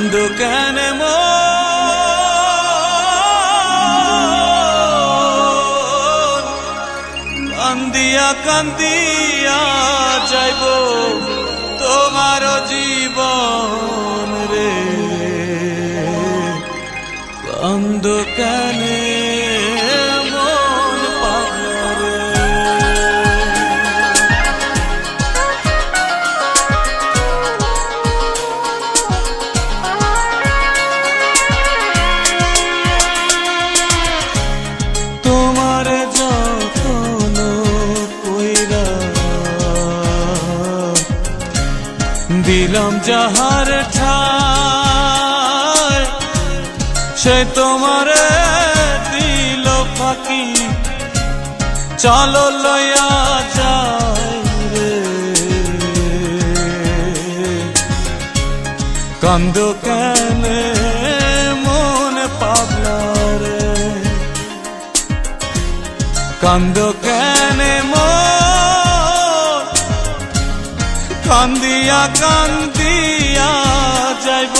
কান্দো কেন কান্দিয়া কান্দিয়া যাইব তোমার জীবন রে কান্দো কেন মন পাগলা রে তোমার যতন কইরা দিলাম যাহার ঠায় সে তোমার দিল ফাঁকি চলো লইয়া যায় রে কান্দো কেন মন পাগলা রে কান্দো কেন মন কান্দিয়া কান্দিয়া যাইব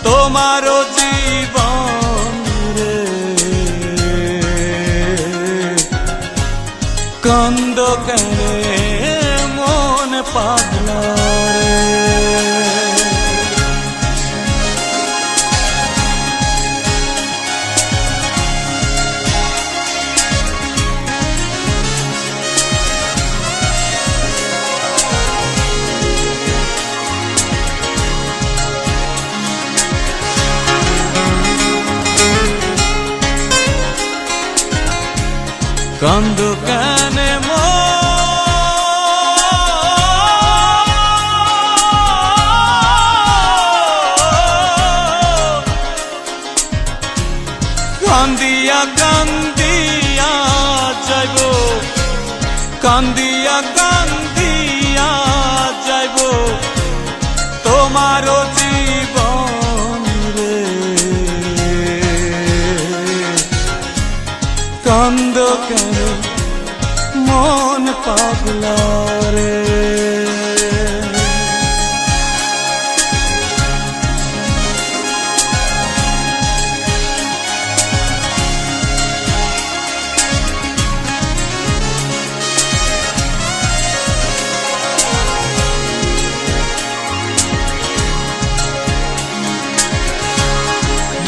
তোমার জীবন রে কান্দো কেন মন পাগলা রে কান্দো কেন কান্দিয়া কান্দিয়া যাইব কান্দিয়া কান্দিয়া যাইব তোমার জীবন রে কান্দো কেন মন পাগলা রে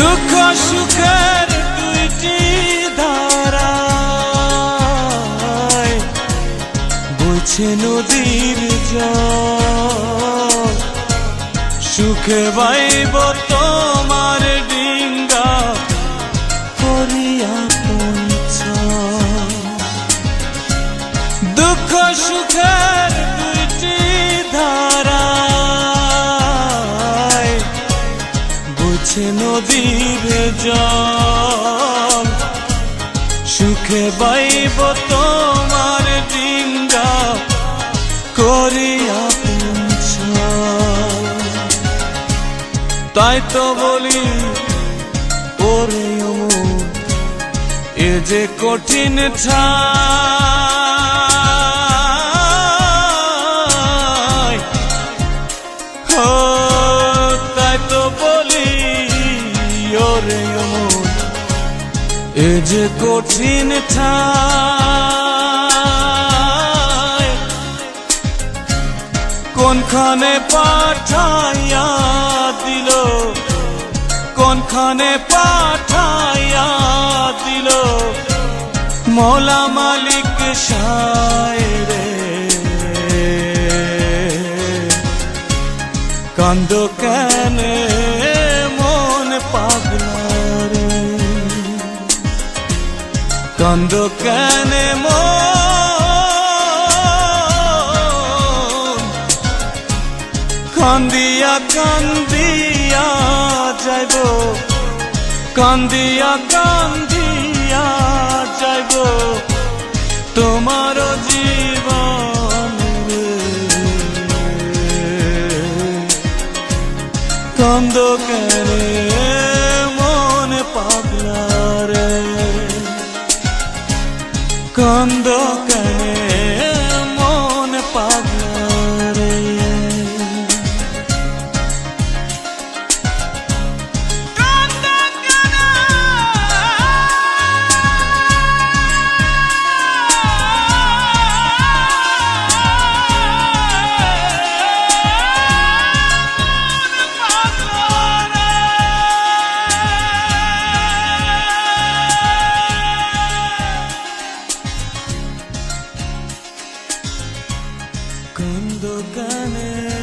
দুঃখ সুখের দুইটি ধারা বইছে নদীর জল সুখে বাইব তোমার ডিঙ্গা করিয়া পঞ্চল দুঃখ সুখের দুইটি ধারা বইছে নদীর জল সুখে বাইব তোমার ডিঙ্গা করিয়া পঞ্চল তাই তো বলি ওরে অমর এ যে কঠিন ঠাই তাই তো বলি ওরে অমর এ যে কঠিন ঠাই কোনখানে পাঠাইয়া দিল কোনখানে পাঠাইয়া দিল মৌলা মালিক সায় রে কান্দো কেন মন পাগলা রে কান্দো কেন মন কান্দিয়া কান্দিয়া যাইব কান্দিয়া কান্দিয়া যাইব তোমার জীবন রে কান্দো কেন মন পাগলা রে কান্দো কেন মন পাগলা রে কোন দোকানে